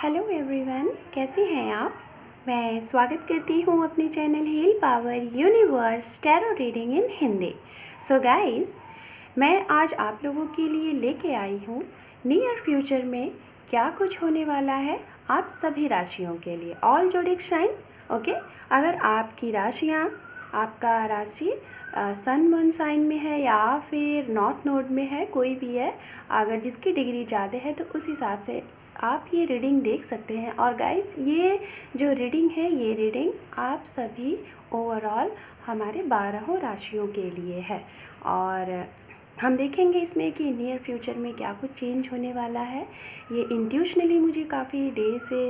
Hello everyone, कैसे हैं आप। मैं स्वागत करती हूँ अपने channel Heal Power Universe tarot reading in Hindi. So guys, मैं आज आप लोगों के लिए लेके आई हूँ नियर फ्यूचर में क्या कुछ होने वाला है आप सभी राशियों के लिए। All zodiac sign, okay. अगर आपकी राशियाँ, आपका राशि सन मून साइन में है या फिर नॉर्थ नोड में है, कोई भी है, अगर जिसकी डिग्री ज़्यादा है तो उस हिसाब से आप ये रीडिंग देख सकते हैं। और गाइस, ये जो रीडिंग है, ये रीडिंग आप सभी ओवरऑल हमारे 12 राशियों के लिए है। और हम देखेंगे इसमें कि नियर फ्यूचर में क्या कुछ चेंज होने वाला है। ये इंट्यूशनली मुझे काफ़ी डे से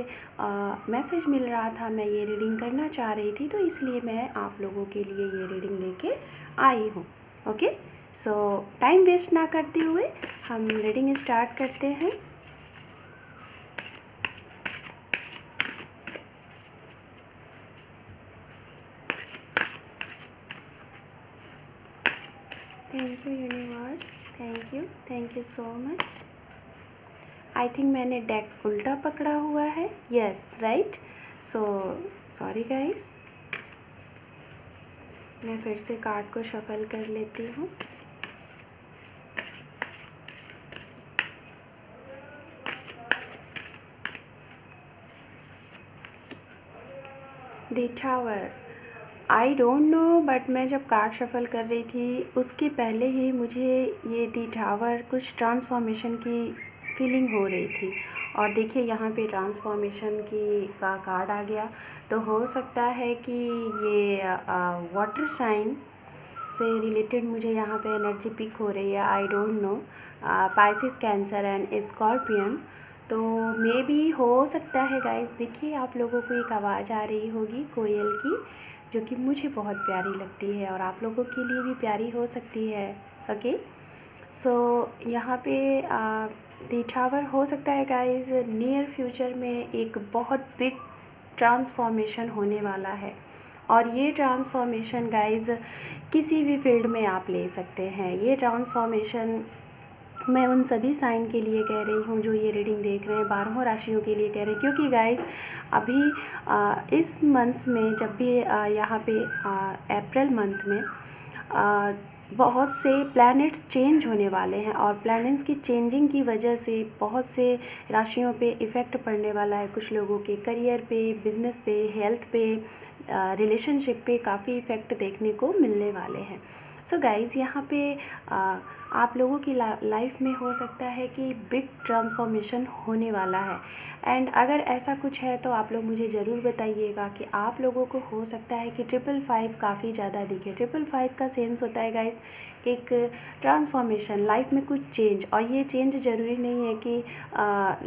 मैसेज मिल रहा था, मैं ये रीडिंग करना चाह रही थी, तो इसलिए मैं आप लोगों के लिए ये रीडिंग लेके आई हूँ। ओके, सो टाइम वेस्ट ना करते हुए हम रीडिंग स्टार्ट करते हैं। Thank you universe, thank you so much. I think मैंने डेक उल्टा पकड़ा हुआ है। Yes, right. So sorry guys, मैं फिर से कार्ड को शफल कर लेती हूँ। The tower, I don't know, but मैं जब कार्ड शफल कर रही थी उसके पहले ही मुझे ये द टावर कुछ ट्रांसफॉर्मेशन की फीलिंग हो रही थी। और देखिए यहाँ पे ट्रांसफॉर्मेशन की का कार्ड आ गया, तो हो सकता है कि ये वाटर साइन से रिलेटेड मुझे यहाँ पे एनर्जी पिक हो रही है। I don't know, Pisces, Cancer and Scorpion, तो मे बी हो सकता है गाइस। देखिए, आप लोगों को एक आवाज़ आ रही होगी कोयल की, जो कि मुझे बहुत प्यारी लगती है और आप लोगों के लिए भी प्यारी हो सकती है। ओके, सो यहाँ पे द टावर हो सकता है गाइस, नियर फ्यूचर में एक बहुत बिग ट्रांसफॉर्मेशन होने वाला है। और ये ट्रांसफॉर्मेशन गाइस किसी भी फील्ड में आप ले सकते हैं। ये ट्रांसफॉर्मेशन मैं उन सभी साइन के लिए कह रही हूँ जो ये रीडिंग देख रहे हैं, 12 राशियों के लिए कह रहे हैं, क्योंकि गाइस अभी इस मंथ में जब भी यहाँ पे अप्रैल मंथ में बहुत से प्लैनेट्स चेंज होने वाले हैं और प्लैनेट्स की चेंजिंग की वजह से बहुत से राशियों पे इफ़ेक्ट पड़ने वाला है। कुछ लोगों के करियर पे, बिजनेस पे, हेल्थ पे, रिलेशनशिप पे काफ़ी इफ़ेक्ट देखने को मिलने वाले हैं। सो गाइज़, यहाँ पे आप लोगों की लाइफ में हो सकता है कि बिग ट्रांसफॉर्मेशन होने वाला है। एंड अगर ऐसा कुछ है तो आप लोग मुझे ज़रूर बताइएगा कि आप लोगों को हो सकता है कि 555 काफ़ी ज़्यादा दिखे। 555 का सेंस होता है गाइस एक ट्रांसफॉर्मेशन, लाइफ में कुछ चेंज। और ये चेंज ज़रूरी नहीं है कि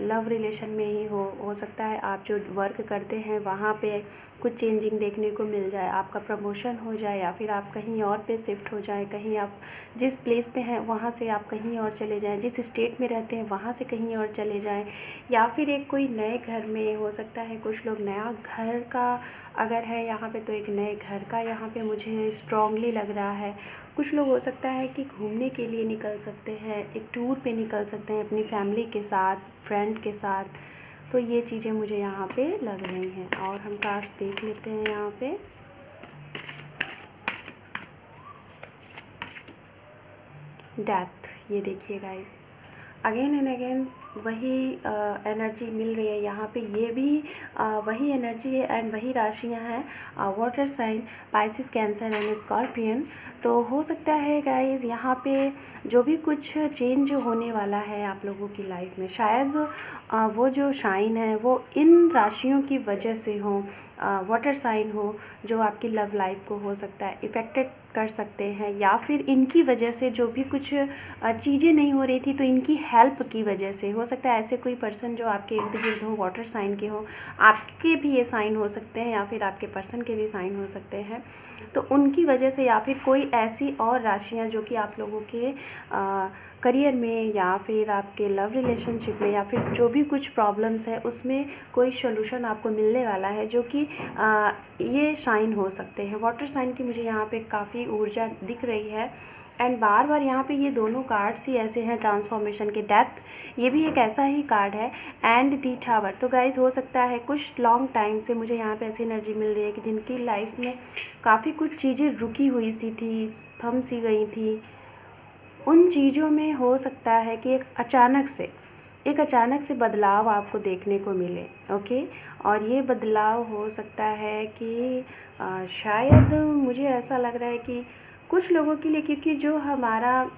लव रिलेशन में ही हो सकता है आप जो वर्क करते हैं वहाँ पे कुछ चेंजिंग देखने को मिल जाए, आपका प्रमोशन हो जाए, या फिर आप कहीं और पे शिफ्ट हो जाए, कहीं आप जिस प्लेस पे हैं वहाँ से आप कहीं और चले जाएं, जिस स्टेट में रहते हैं वहाँ से कहीं और चले जाएं, या फिर एक कोई नए घर में हो सकता है। कुछ लोग नया घर का अगर है यहाँ पे, तो एक नए घर का यहाँ पे मुझे स्ट्रॉन्गली लग रहा है। कुछ लोग हो सकता है कि घूमने के लिए निकल सकते हैं, एक टूर पे निकल सकते हैं अपनी फैमिली के साथ, फ्रेंड के साथ। तो ये चीज़ें मुझे यहाँ पे लग रही हैं। और हम कार्ड्स देख लेते हैं यहाँ पे। डेथ, ये देखिए गाइस, अगेन एंड अगेन वही एनर्जी मिल रही है यहाँ पे। ये भी वही एनर्जी है एंड वही राशियाँ हैं, water sign, Pisces, Cancer and Scorpion. तो हो सकता है गाइस यहाँ पे जो भी कुछ चेंज होने वाला है आप लोगों की लाइफ में, शायद वो जो शाइन है वो इन राशियों की वजह से हो, वाटर साइन हो, जो आपकी लव लाइफ को हो सकता है इफ़ेक्टेड कर सकते हैं, या फिर इनकी वजह से जो भी कुछ चीज़ें नहीं हो रही थी तो इनकी हेल्प की वजह से हो सकता है। ऐसे कोई पर्सन जो आपके इर्द गिर्द हो, वाटर साइन के हो, आपके भी ये साइन हो सकते हैं या फिर आपके पर्सन के भी साइन हो सकते हैं, तो उनकी वजह से, या फिर कोई ऐसी और राशियाँ जो कि आप लोगों के करियर में या फिर आपके लव रिलेशनशिप में या फिर जो भी कुछ प्रॉब्लम्स है उसमें कोई सोल्यूशन आपको मिलने वाला है, जो कि ये साइन हो सकते हैं। वाटर साइन की मुझे यहाँ पे काफ़ी ऊर्जा दिख रही है। एंड बार बार यहाँ पे ये दोनों कार्ड्स ही ऐसे हैं ट्रांसफॉर्मेशन के। डेथ ये भी एक ऐसा ही कार्ड है, एंड दी टावर। तो गाइज हो सकता है कुछ लॉन्ग टाइम से मुझे यहाँ पे ऐसी एनर्जी मिल रही है कि जिनकी लाइफ में काफ़ी कुछ चीज़ें रुकी हुई सी थी, थम सी गई थी। उन चीज़ों में हो सकता है कि एक अचानक से बदलाव आपको देखने को मिले। ओके, और ये बदलाव हो सकता है कि शायद मुझे ऐसा लग रहा है कि कुछ लोगों के लिए, क्योंकि जो हमारा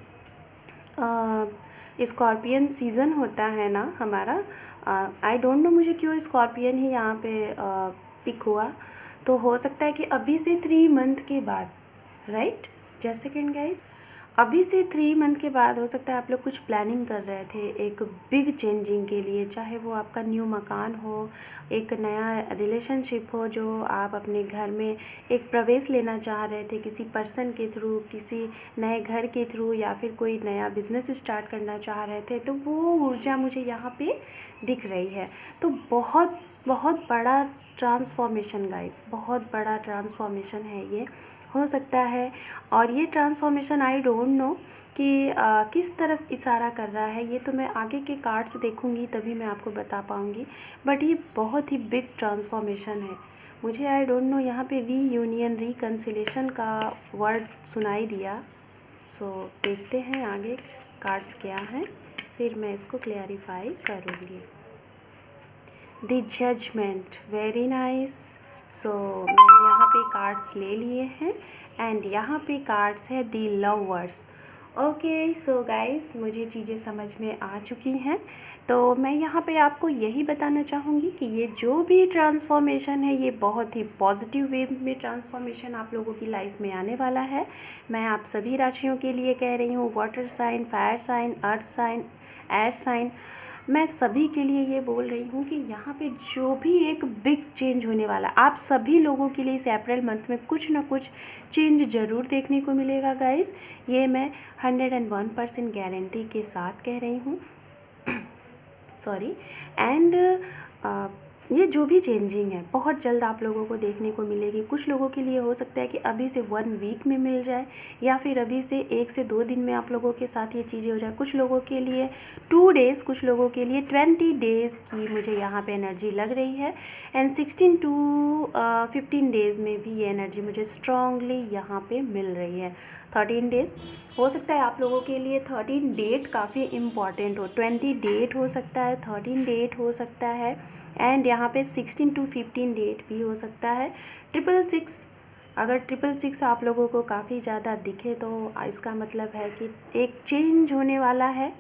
स्कॉर्पियन सीज़न होता है ना हमारा, आई डोंट नो मुझे क्यों स्कॉर्पियन ही यहाँ पे पिक हुआ। तो हो सकता है कि अभी से 3 मंथ के बाद, राइट, जस्ट सेकेंड गाइज, अभी से 3 मंथ के बाद हो सकता है आप लोग कुछ प्लानिंग कर रहे थे एक बिग चेंजिंग के लिए, चाहे वो आपका न्यू मकान हो, एक नया रिलेशनशिप हो जो आप अपने घर में एक प्रवेश लेना चाह रहे थे किसी पर्सन के थ्रू, किसी नए घर के थ्रू, या फिर कोई नया बिजनेस स्टार्ट करना चाह रहे थे। तो वो ऊर्जा मुझे यहाँ पे दिख रही है। तो बहुत बहुत बड़ा ट्रांसफॉर्मेशन गाइस, बहुत बड़ा ट्रांसफॉर्मेशन है ये, हो सकता है। और ये ट्रांसफॉर्मेशन आई डोंट नो कि किस तरफ इशारा कर रहा है, ये तो मैं आगे के कार्ड्स देखूंगी तभी मैं आपको बता पाऊंगी। बट ये बहुत ही बिग ट्रांसफॉर्मेशन है मुझे। आई डोंट नो, यहाँ पे रीयूनियन, रिकन्सिलेशन का वर्ड सुनाई दिया। सो देखते हैं आगे कार्ड्स क्या हैं, फिर मैं इसको क्लियरिफाई करूँगी। The judgement, very nice. So मैंने यहाँ पे कार्ड्स ले लिए हैं, एंड यहाँ पे कार्ड्स है दी लवर्स। ओके, सो गाइस मुझे चीज़ें समझ में आ चुकी हैं। तो मैं यहाँ पे आपको यही बताना चाहूँगी कि ये जो भी ट्रांसफॉर्मेशन है ये बहुत ही पॉजिटिव वे में ट्रांसफॉर्मेशन आप लोगों की लाइफ में आने वाला है। मैं आप सभी राशियों के लिए कह रही हूँ, water sign, fire sign, earth sign, air sign, मैं सभी के लिए ये बोल रही हूँ कि यहाँ पे जो भी एक बिग चेंज होने वाला, आप सभी लोगों के लिए इस अप्रैल मंथ में कुछ ना कुछ चेंज ज़रूर देखने को मिलेगा गाइस। ये मैं 101% गारंटी के साथ कह रही हूँ। सॉरी। एंड ये जो भी चेंजिंग है बहुत जल्द आप लोगों को देखने को मिलेगी। कुछ लोगों के लिए हो सकता है कि अभी से 1 वीक में मिल जाए, या फिर अभी से 1 से 2 दिन में आप लोगों के साथ ये चीज़ें हो जाए। कुछ लोगों के लिए 2 डेज़, कुछ लोगों के लिए 20 डेज़ की मुझे यहाँ पे एनर्जी लग रही है। एंड 16 to 15 डेज़ में भी ये एनर्जी मुझे स्ट्रांगली यहाँ पे मिल रही है। 13 डेज़ हो सकता है आप लोगों के लिए, 13 डेट काफ़ी इम्पॉर्टेंट हो, 20 डेट हो सकता है, 13 डेट हो सकता है, एंड यहाँ पे 16 to 15 डेट भी हो सकता है। 666, अगर 666 आप लोगों को काफ़ी ज़्यादा दिखे तो इसका मतलब है कि एक चेंज होने वाला है।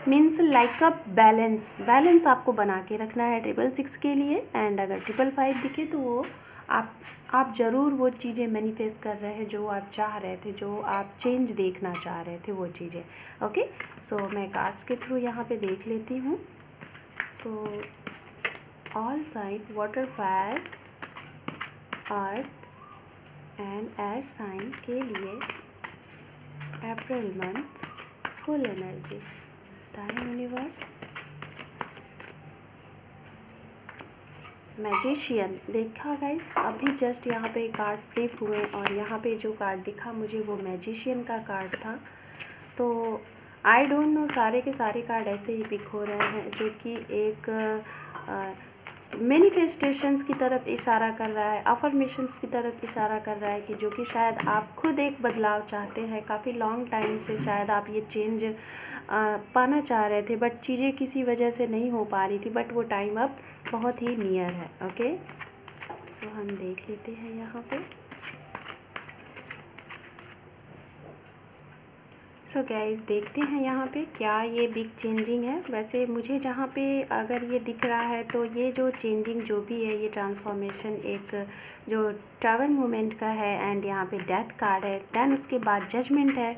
मीन्स लाइक अ बैलेंस आपको बना के रखना है 666 के लिए। एंड अगर 555 दिखे तो वो आप ज़रूर वो चीज़ें मैनिफेस्ट कर रहे हैं जो आप चाह रहे थे, जो आप चेंज देखना चाह रहे थे, वो चीज़ें। ओके, सो मैं कार्ड्स के थ्रू यहाँ पे देख लेती हूँ। So all sign, water, fire, earth and air sign के लिए April month full energy, time universe. Magician देखा गाइस, अभी जस्ट यहाँ पे कार्ड फ्लिप हुए और यहाँ पे जो कार्ड दिखा मुझे वो मैजिशियन का कार्ड था। तो आई डोंट नो, सारे के सारे कार्ड ऐसे ही पिक हो रहे हैं जो कि एक मैनिफेस्टेशंस की तरफ इशारा कर रहा है, अफर्मेशंस की तरफ इशारा कर रहा है कि जो कि शायद आप खुद एक बदलाव चाहते हैं। काफ़ी लॉन्ग टाइम से शायद आप ये चेंज पाना चाह रहे थे, बट चीज़ें किसी वजह से नहीं हो पा रही थी, बट वो टाइम अब बहुत ही नियर है। ओके, सो हम देख लेते हैं यहाँ पे। सो गाइस देखते हैं यहाँ पे क्या ये बिग चेंजिंग है। वैसे मुझे जहाँ पे अगर ये दिख रहा है तो ये जो चेंजिंग जो भी है, ये ट्रांसफॉर्मेशन एक जो टावर मूवमेंट का है, एंड यहाँ पे डेथ कार्ड है, देन उसके बाद जजमेंट है।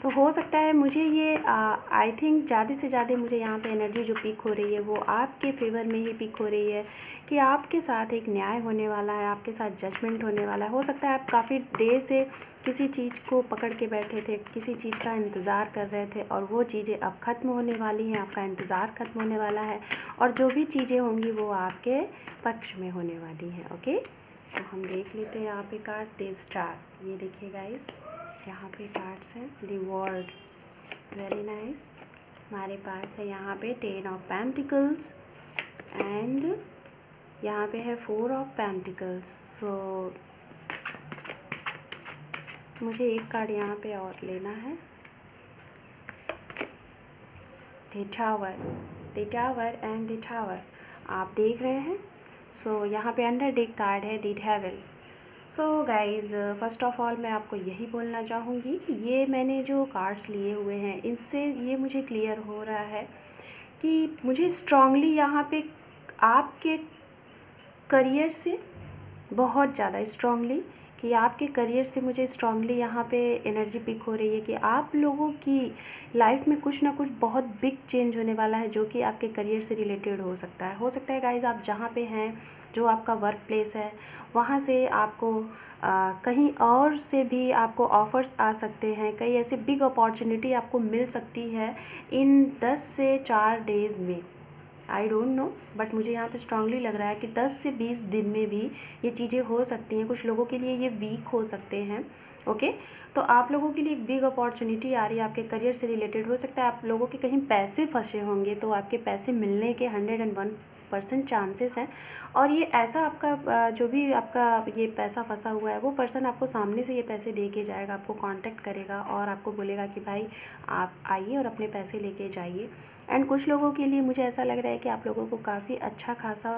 तो हो सकता है मुझे ये आई थिंक ज़्यादा से ज़्यादा मुझे यहाँ पे एनर्जी जो पिक हो रही है वो आपके फेवर में ही पिक हो रही है कि आपके साथ एक न्याय होने वाला है, आपके साथ जजमेंट होने वाला है। हो सकता है आप काफ़ी देर से किसी चीज़ को पकड़ के बैठे थे, किसी चीज़ का इंतज़ार कर रहे थे, और वो चीज़ें अब ख़त्म होने वाली हैं, आपका इंतज़ार ख़त्म होने वाला है, और जो भी चीज़ें होंगी वो आपके पक्ष में होने वाली हैं। ओके, तो हम देख लेते हैं यहाँ पे कार्ड दे स्टार। ये देखिए गाइस, यहाँ पे कार्ड्स हैं, द वर्ल्ड, वेरी नाइस। हमारे पास है यहाँ पे 10 ऑफ पेंटिकल्स एंड यहाँ पे है 4 ऑफ पेंटिकल्स। सो मुझे एक कार्ड यहाँ पे और लेना है, the tower and the tower आप देख रहे हैं। सो यहाँ पे अंडर डेक कार्ड है the devil. So guys, first of all मैं आपको यही बोलना चाहूँगी कि ये मैंने जो कार्ड्स लिए हुए हैं इनसे ये मुझे क्लियर हो रहा है कि मुझे स्ट्रांगली यहाँ पे आपके करियर से बहुत ज़्यादा स्ट्रांगली कि आपके करियर से मुझे स्ट्रांगली यहाँ पे एनर्जी पिक हो रही है कि आप लोगों की लाइफ में कुछ ना कुछ बहुत बिग चेंज होने वाला है जो कि आपके करियर से रिलेटेड हो सकता है गाइज़। आप जहाँ पे हैं, जो आपका वर्क प्लेस है, वहाँ से आपको कहीं और से भी आपको ऑफ़र्स आ सकते हैं, कई ऐसे बिग अपॉर्चुनिटी आपको मिल सकती है इन 10 से 4 डेज़ में। आई डोंट नो, बट मुझे यहाँ पे स्ट्रांगली लग रहा है कि 10 से 20 दिन में भी ये चीज़ें हो सकती हैं। कुछ लोगों के लिए ये वीक हो सकते हैं, ओके। तो आप लोगों के लिए एक बिग अपॉर्चुनिटी आ रही है, आपके करियर से रिलेटेड हो सकता है। आप लोगों के कहीं पैसे फंसे होंगे तो आपके पैसे मिलने के 101% चांसेस हैं। और ये ऐसा आपका जो भी आपका ये पैसा फंसा हुआ है वो पर्सन आपको सामने से ये पैसे दे के जाएगा, आपको कांटेक्ट करेगा और आपको बोलेगा कि भाई आप आइए और अपने पैसे लेके जाइए। एंड कुछ लोगों के लिए मुझे ऐसा लग रहा है कि आप लोगों को काफ़ी अच्छा खासा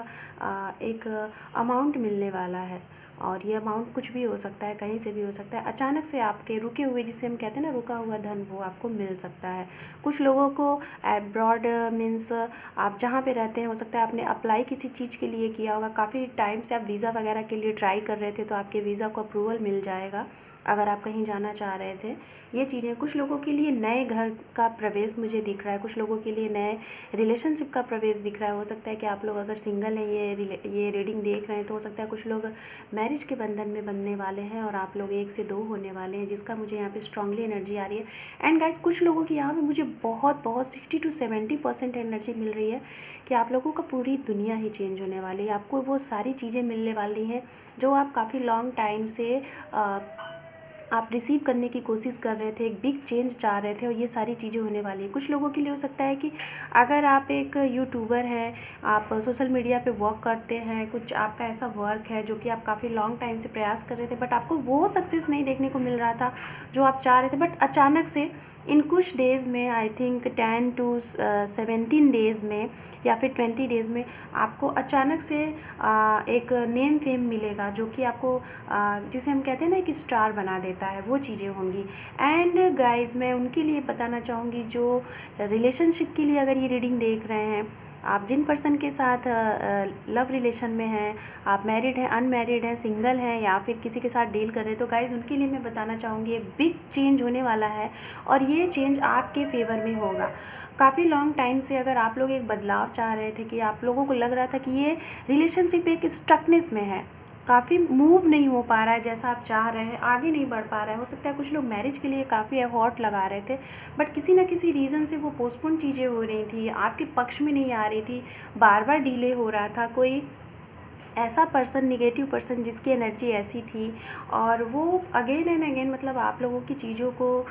एक अमाउंट मिलने वाला है और ये अमाउंट कुछ भी हो सकता है, कहीं से भी हो सकता है। अचानक से आपके रुके हुए, जिसे हम कहते हैं ना रुका हुआ धन, वो आपको मिल सकता है। कुछ लोगों को एब्रॉड मीन्स आप जहाँ पे रहते हैं, हो सकता है आपने अप्लाई किसी चीज़ के लिए किया होगा, काफ़ी टाइम से आप वीज़ा वगैरह के लिए ट्राई कर रहे थे तो आपके वीज़ा को अप्रूवल मिल जाएगा अगर आप कहीं जाना चाह रहे थे। ये चीज़ें कुछ लोगों के लिए नए घर का प्रवेश मुझे दिख रहा है, कुछ लोगों के लिए नए रिलेशनशिप का प्रवेश दिख रहा है। हो सकता है कि आप लोग अगर सिंगल हैं, ये रीडिंग देख रहे हैं, तो हो सकता है कुछ लोग मैरिज के बंधन में बनने वाले हैं और आप लोग 1 से 2 होने वाले हैं, जिसका मुझे यहाँ पे स्ट्रांगली एनर्जी आ रही है। एंड गाइस, कुछ लोगों की यहाँ पे मुझे बहुत 60 to 70% एनर्जी मिल रही है कि आप लोगों का पूरी दुनिया ही चेंज होने वाली है। आपको वो सारी चीज़ें मिलने वाली हैं जो आप काफ़ी लॉन्ग टाइम से आप रिसीव करने की कोशिश कर रहे थे, एक बिग चेंज चाह रहे थे और ये सारी चीज़ें होने वाली हैं। कुछ लोगों के लिए हो सकता है कि अगर आप एक यूट्यूबर हैं, आप सोशल मीडिया पे वर्क करते हैं, कुछ आपका ऐसा वर्क है जो कि आप काफ़ी लॉन्ग टाइम से प्रयास कर रहे थे बट आपको वो सक्सेस नहीं देखने को मिल रहा था जो आप चाह रहे थे, बट अचानक से इन कुछ डेज़ में, आई थिंक 10 to 17 डेज़ में या फिर 20 डेज़ में आपको अचानक से एक नेम फेम मिलेगा जो कि आपको जिसे हम कहते हैं ना एक स्टार बना देता है, वो चीज़ें होंगी। एंड गाइस, मैं उनके लिए बताना चाहूँगी जो रिलेशनशिप के लिए अगर ये रीडिंग देख रहे हैं, आप जिन पर्सन के साथ लव रिलेशन में हैं, आप मैरिड हैं, अनमैरिड हैं, सिंगल हैं या फिर किसी के साथ डील कर रहे हैं, तो गाइज़ उनके लिए मैं बताना चाहूँगी एक बिग चेंज होने वाला है और ये चेंज आपके फेवर में होगा। काफ़ी लॉन्ग टाइम से अगर आप लोग एक बदलाव चाह रहे थे कि आप लोगों को लग रहा था कि ये रिलेशनशिप एक स्टकनेस में है, काफ़ी मूव नहीं हो पा रहा है जैसा आप चाह रहे हैं, आगे नहीं बढ़ पा रहा है। हो सकता है कुछ लोग मैरिज के लिए काफ़ी एफर्ट लगा रहे थे बट किसी ना किसी रीज़न से वो पोस्टपोन चीज़ें हो रही थी, आपके पक्ष में नहीं आ रही थी, बार बार डिले हो रहा था। कोई ऐसा पर्सन, निगेटिव पर्सन जिसकी एनर्जी ऐसी थी और वो अगेन एंड अगेन मतलब आप लोगों की चीज़ों को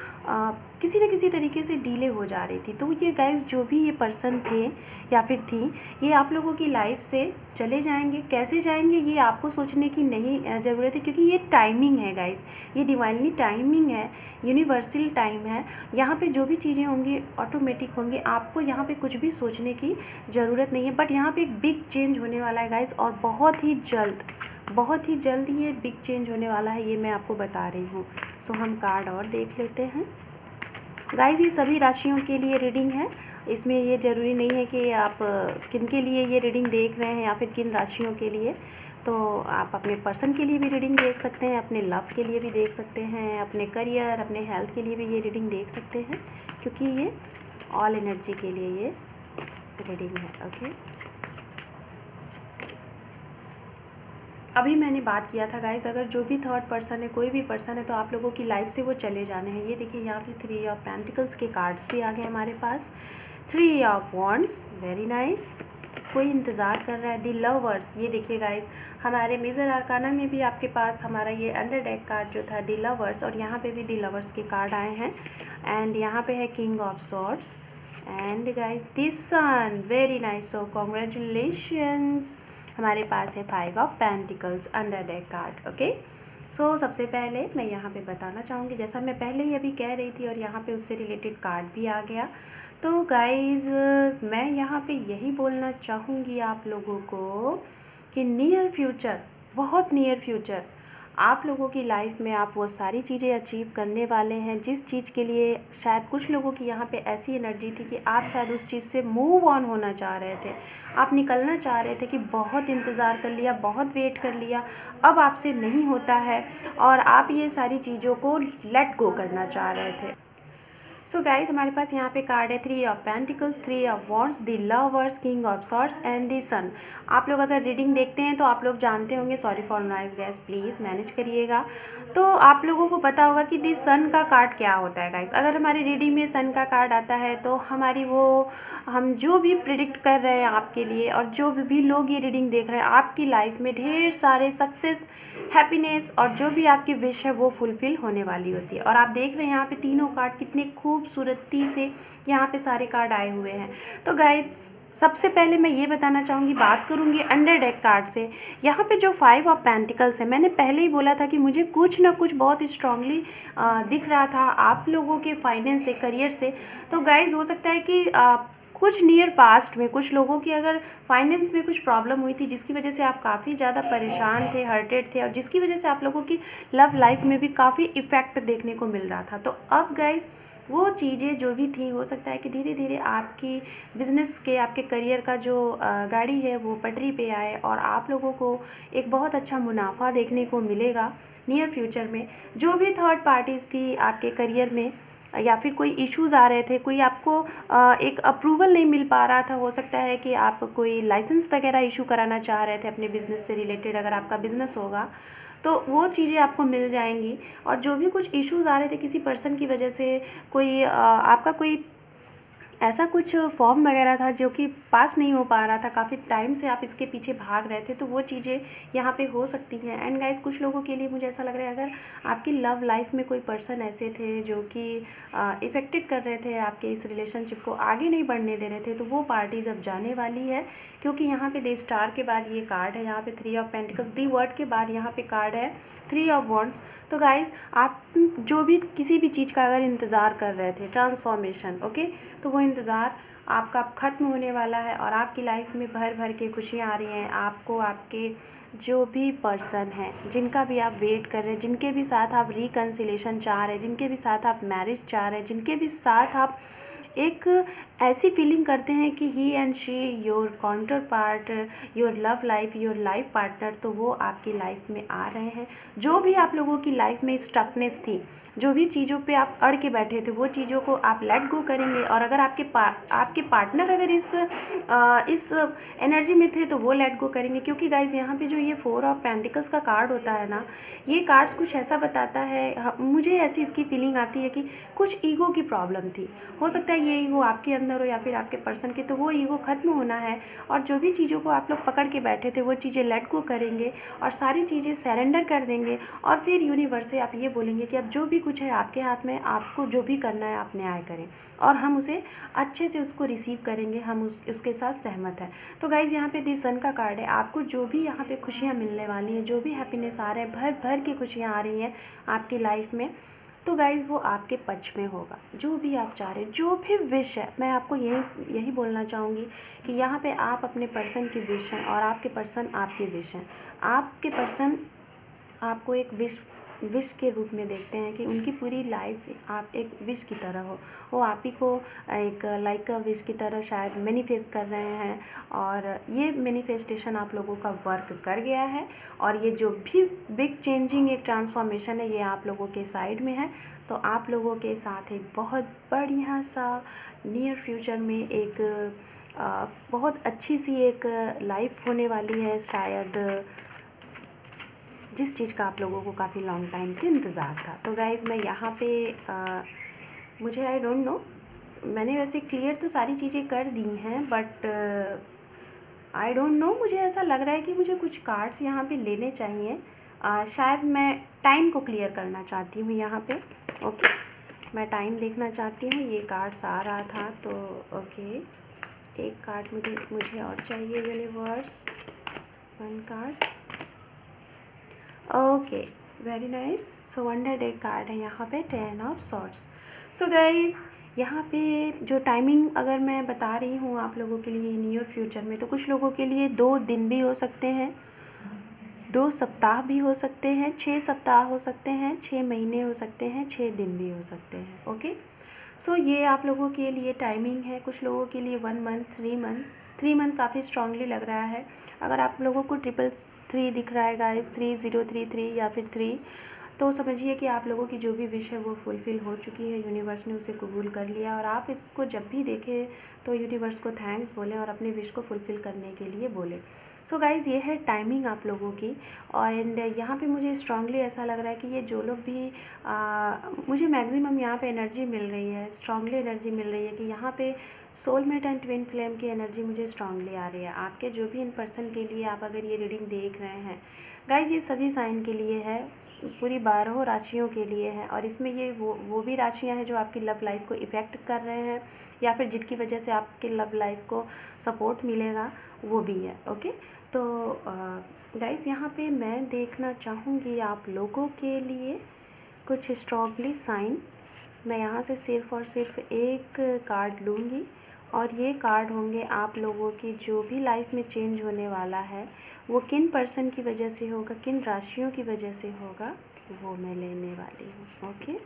किसी न किसी तरीके से डिले हो जा रही थी। तो ये गाइस जो भी ये पर्सन थे या फिर थी, ये आप लोगों की लाइफ से चले जाएंगे। कैसे जाएंगे ये आपको सोचने की नहीं ज़रूरत है, क्योंकि ये टाइमिंग है गाइस, ये डिवाइनली टाइमिंग है, यूनिवर्सल टाइम है। यहाँ पे जो भी चीज़ें होंगी ऑटोमेटिक होंगी, आपको यहाँ पे कुछ भी सोचने की ज़रूरत नहीं है। बट यहाँ पे एक बिग चेंज होने वाला है गाइस और बहुत ही जल्द ये बिग चेंज होने वाला है, ये मैं आपको बता रही हूँ। सो हम कार्ड और देख लेते हैं गाइस। ये सभी राशियों के लिए रीडिंग है, इसमें ये ज़रूरी नहीं है कि आप किन के लिए ये रीडिंग देख रहे हैं या फिर किन राशियों के लिए। तो आप अपने पर्सन के लिए भी रीडिंग देख सकते हैं, अपने लव के लिए भी देख सकते हैं, अपने करियर, अपने हेल्थ के लिए भी ये रीडिंग देख सकते हैं, क्योंकि ये ऑल एनर्जी के लिए ये रीडिंग है। ओके, अभी मैंने बात किया था गाइस, अगर जो भी थर्ड पर्सन है, कोई भी पर्सन है, तो आप लोगों की लाइफ से वो चले जाने हैं। ये देखिए यहाँ पे 3 ऑफ पेंटिकल्स के कार्ड्स भी आ गए हमारे पास, 3 ऑफ वॉन्ड्स, वेरी नाइस, कोई इंतज़ार कर रहा है, दी लवर्स। ये देखिए गाइस, हमारे मेजर आर्काना में भी आपके पास हमारा ये अंडर डेक कार्ड जो था दी लवर्स, और यहाँ पे भी दी लवर्स के कार्ड आए हैं। एंड यहाँ पे है king of swords and guys this sun, very nice, so congratulations. हमारे पास है 5 of pentacles under deck card. Okay, so सबसे पहले मैं यहाँ पे बताना चाहूँगी, जैसा मैं पहले ही अभी कह रही थी और यहाँ पे उससे रिलेटेड कार्ड भी आ गया। तो गाइज़ मैं यहाँ पे यही बोलना चाहूँगी आप लोगों को कि नियर फ्यूचर, बहुत नियर फ्यूचर आप लोगों की लाइफ में आप वो सारी चीज़ें अचीव करने वाले हैं जिस चीज़ के लिए शायद कुछ लोगों की यहाँ पे ऐसी एनर्जी थी कि आप शायद उस चीज़ से मूव ऑन होना चाह रहे थे, आप निकलना चाह रहे थे कि बहुत इंतज़ार कर लिया, बहुत वेट कर लिया, अब आपसे नहीं होता है और आप ये सारी चीज़ों को लेट गो करना चाह रहे थे। सो गाइज हमारे पास यहाँ पे कार्ड है 3 of pentacles, 3 of wands, the lovers, king of swords and the sun. आप लोग अगर रीडिंग देखते हैं तो आप लोग जानते होंगे, sorry for noise gas, please manage करिएगा। तो आप लोगों को पता होगा कि द सन का कार्ड क्या होता है गाइज। अगर हमारी रीडिंग में सन का कार्ड आता है तो हमारी वो, हम जो भी प्रिडिक्ट कर रहे हैं आपके लिए और जो भी लोग ये रीडिंग देख रहे हैं, आपकी लाइफ में ढेर सारे सक्सेस, हैप्पीनेस और जो भी आपकी विश है वो फुलफ़िल होने वाली होती है। और आप देख रहे हैं यहाँ पे तीनों कार्ड कितने खूबसूरती से यहाँ पे सारे कार्ड आए हुए हैं। तो गाइस सबसे पहले मैं ये बताना चाहूँगी, बात करूँगी अंडर डेक कार्ड से। यहाँ पे जो 5 ऑफ पेंटिकल्स है, मैंने पहले ही बोला था कि मुझे कुछ ना कुछ बहुत स्ट्रांगली दिख रहा था आप लोगों के फाइनेंस से, करियर से। तो गाइज हो सकता है कि कुछ नियर पास्ट में कुछ लोगों की अगर फाइनेंस में कुछ प्रॉब्लम हुई थी जिसकी वजह से आप काफ़ी ज़्यादा परेशान थे, हर्टेड थे, और जिसकी वजह से आप लोगों की लव लाइफ में भी काफ़ी इफ़ेक्ट देखने को मिल रहा था। तो अब गाइज वो चीज़ें जो भी थी, हो सकता है कि धीरे धीरे आपकी बिज़नेस के, आपके करियर का जो गाड़ी है वो पटरी पे आए और आप लोगों को एक बहुत अच्छा मुनाफा देखने को मिलेगा नियर फ्यूचर में। जो भी थर्ड पार्टीज़ थी आपके करियर में या फिर कोई इश्यूज़ आ रहे थे, कोई आपको एक अप्रूवल नहीं मिल पा रहा था, हो सकता है कि आप कोई लाइसेंस वगैरह इशू कराना चाह रहे थे अपने बिज़नेस से रिलेटेड, अगर आपका बिज़नेस होगा तो वो चीज़ें आपको मिल जाएंगी। और जो भी कुछ इश्यूज़ आ रहे थे किसी पर्सन की वजह से, कोई आपका कोई ऐसा कुछ फॉर्म वगैरह था जो कि पास नहीं हो पा रहा था, काफ़ी टाइम से आप इसके पीछे भाग रहे थे, तो वो चीज़ें यहाँ पे हो सकती हैं। एंड गाइस कुछ लोगों के लिए मुझे ऐसा लग रहा है, अगर आपकी लव लाइफ में कोई पर्सन ऐसे थे जो कि इफ़ेक्टेड कर रहे थे आपके इस रिलेशनशिप को, आगे नहीं बढ़ने दे रहे थे, तो वो पार्टीज़ अब जाने वाली है। क्योंकि यहाँ पे द स्टार के बाद ये कार्ड है, यहाँ पे 3 ऑफ पेंटिकल्स, दी वर्ड के बाद यहाँ पे कार्ड है 3 ऑफ वॉन्ड्स। तो गाइज़ आप जो भी किसी भी चीज़ का अगर इंतज़ार कर रहे थे, ट्रांसफॉर्मेशन, ओके, तो वो इंतज़ार आपका ख़त्म होने वाला है और आपकी लाइफ में भर भर के खुशियाँ आ रही हैं। आपको आपके जो भी पर्सन हैं, जिनका भी आप वेट कर रहे हैं, जिनके भी साथ आप रिकन्सिलेशन चाह रहे हैं, जिनके भी साथ आप मैरिज चाह रहे हैं, जिनके भी साथ आप एक ऐसी फीलिंग करते हैं कि he and she your counter part, your love life, your life partner, तो वो आपकी लाइफ में आ रहे हैं। जो भी आप लोगों की लाइफ में स्टकनेस थी, जो भी चीज़ों पे आप अड़ के बैठे थे, वो चीज़ों को आप लेट गो करेंगे। और अगर आपके पार्टनर अगर इस एनर्जी में थे तो वो लेट गो करेंगे। क्योंकि गाइज यहाँ पे जो ये 4 ऑफ पेंटिकल्स का कार्ड होता है ना, ये कार्ड्स कुछ ऐसा बताता है, मुझे ऐसी इसकी फीलिंग आती है कि कुछ ईगो की प्रॉब्लम थी। हो सकता है ये ईगो आपके अंदर हो या फिर आपके पर्सन के, तो वो ईगो ख़त्म होना है और जो भी चीज़ों को आप लोग पकड़ के बैठे थे वो चीज़ें लेट गो करेंगे और सारी चीज़ें सरेंडर कर देंगे। और फिर यूनिवर्स से आप ये बोलेंगे कि अब जो भी कुछ है आपके हाथ में, आपको जो भी करना है आप न्याय करें और हम उसे अच्छे से उसको रिसीव करेंगे, हम उसके साथ सहमत हैं। तो गाइज़ यहाँ पे दी सन का कार्ड है, आपको जो भी यहाँ पे खुशियाँ मिलने वाली हैं, जो भी हैप्पीनेस आ रहे हैं, भर भर की खुशियाँ आ रही हैं आपकी लाइफ में, तो गाइज़ वो आपके पक्ष में होगा। जो भी आप चाह रहे हैं, जो भी विश है, मैं आपको यही बोलना चाहूँगी कि यहाँ पे आप अपने पर्सन की विश हैं और आपके पर्सन आपकी विश हैं। आपके पर्सन आपको एक विश के रूप में देखते हैं कि उनकी पूरी लाइफ आप एक विश की तरह हो, वो आप ही को एक लाइक अ विश की तरह शायद मैनिफेस्ट कर रहे हैं। और ये मैनिफेस्टेशन आप लोगों का वर्क कर गया है और ये जो भी बिग चेंजिंग एक ट्रांसफॉर्मेशन है, ये आप लोगों के साइड में है। तो आप लोगों के साथ एक बहुत बढ़िया सा नियर फ्यूचर में एक बहुत अच्छी सी एक लाइफ होने वाली है, शायद जिस चीज़ का आप लोगों को काफ़ी लॉन्ग टाइम से इंतज़ार था। तो गाइज़ मैं यहाँ पे मुझे आई डोंट नो, मैंने वैसे क्लियर तो सारी चीज़ें कर दी हैं, बट आई डोंट नो, मुझे ऐसा लग रहा है कि मुझे कुछ कार्ड्स यहाँ पे लेने चाहिए। शायद मैं टाइम को क्लियर करना चाहती हूँ यहाँ पे। ओके, मैं टाइम देखना चाहती हूँ। ये कार्ड्स आ रहा था तो ओके, एक कार्ड मुझे और चाहिए। Universe, 1 card. Okay, very nice. So wonder day card है यहाँ पे, 10 ऑफ सॉर्ड्स। सो गाइस, यहाँ पे जो टाइमिंग अगर मैं बता रही हूँ आप लोगों के लिए नियर फ्यूचर में, तो कुछ लोगों के लिए 2 दिन भी हो सकते हैं, 2 सप्ताह भी हो सकते हैं, 6 सप्ताह हो सकते हैं, 6 महीने हो सकते हैं, 6 दिन भी हो सकते हैं। ओके, सो ये आप लोगों के लिए टाइमिंग है। कुछ लोगों के लिए 1 मंथ, 3 मंथ। 3 मंथ काफ़ी स्ट्रांगली लग रहा है। अगर आप लोगों को 333 दिख रहा है गाइस, 3033 या फिर 3, तो समझिए कि आप लोगों की जो भी विश है वो फुलफ़िल हो चुकी है। यूनिवर्स ने उसे कबूल कर लिया और आप इसको जब भी देखें तो यूनिवर्स को थैंक्स बोलें और अपने विश को फुलफ़िल करने के लिए बोलें। सो गाइज़, ये है टाइमिंग आप लोगों की। एंड यहाँ पे मुझे स्ट्रांगली ऐसा लग रहा है कि ये जो लोग भी मुझे मैक्सिमम यहाँ पे एनर्जी मिल रही है, स्ट्रांगली एनर्जी मिल रही है कि यहाँ पे सोलमेट एंड ट्विन फ्लेम की एनर्जी मुझे स्ट्रांगली आ रही है। आपके जो भी इन पर्सन के लिए आप अगर ये रीडिंग देख रहे हैं गाइज़, ये सभी साइन के लिए है, पूरी 12 राशियों के लिए है। और इसमें ये वो भी राशियां हैं जो आपकी लव लाइफ को इफ़ेक्ट कर रहे हैं या फिर जिनकी वजह से आपके लव लाइफ को सपोर्ट मिलेगा, वो भी है। ओके, तो गाइज़, यहाँ पे मैं देखना चाहूँगी आप लोगों के लिए कुछ स्ट्रॉन्गली साइन। मैं यहाँ से सिर्फ़ और सिर्फ एक कार्ड लूँगी और ये कार्ड होंगे आप लोगों की जो भी लाइफ में चेंज होने वाला है, वो किन पर्सन की वजह से होगा, किन राशियों की वजह से होगा, वो मैं लेने वाली हूँ। ओके,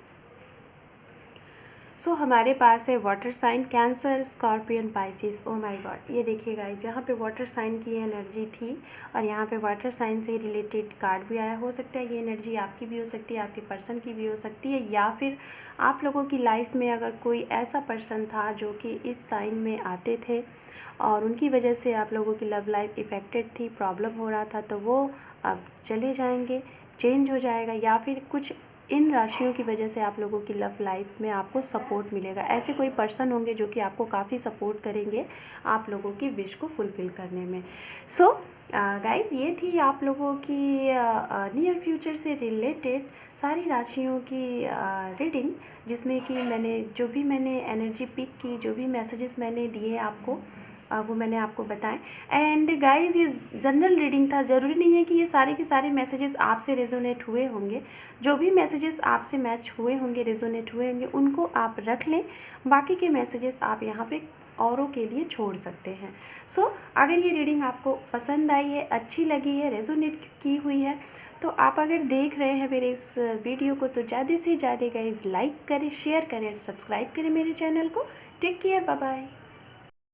सो हमारे पास है water sign, cancer, scorpion, Pisces. Oh my god, ये देखिए गाइज, यहाँ पे वाटर साइन की एनर्जी थी और यहाँ पे वाटर साइन से रिलेटेड कार्ड भी आया। हो सकता है ये एनर्जी आपकी भी हो सकती है, आपके पर्सन की भी हो सकती है, या फिर आप लोगों की लाइफ में अगर कोई ऐसा पर्सन था जो कि इस साइन में आते थे और उनकी वजह से आप लोगों की लव लाइफ इफ़ेक्टेड थी, प्रॉब्लम हो रहा था, तो वो अब चले जाएंगे, चेंज हो जाएगा, या फिर कुछ इन राशियों की वजह से आप लोगों की लव लाइफ में आपको सपोर्ट मिलेगा। ऐसे कोई पर्सन होंगे जो कि आपको काफ़ी सपोर्ट करेंगे आप लोगों की विश को फुलफ़िल करने में। सो गाइज़, ये थी आप लोगों की नियर फ्यूचर से रिलेटेड सारी राशियों की रीडिंग, जिसमें कि मैंने एनर्जी पिक की, जो भी मैसेजेस मैंने दिए आपको वो मैंने आपको बताएं। एंड गाइस, ये जनरल रीडिंग था, ज़रूरी नहीं है कि ये सारे के सारे मैसेजेस आपसे रेजोनेट हुए होंगे। जो भी मैसेजेस आपसे मैच हुए होंगे, रेजोनेट हुए होंगे, उनको आप रख लें। बाकी के मैसेजेस आप यहाँ पे औरों के लिए छोड़ सकते हैं। सो अगर ये रीडिंग आपको पसंद आई है, अच्छी लगी है, रेजोनेट की हुई है, तो आप अगर देख रहे हैं मेरे इस वीडियो को, तो ज़्यादा से ज़्यादा गाइस लाइक करें, शेयर करें, सब्सक्राइब करें मेरे चैनल को। Take care, bye bye.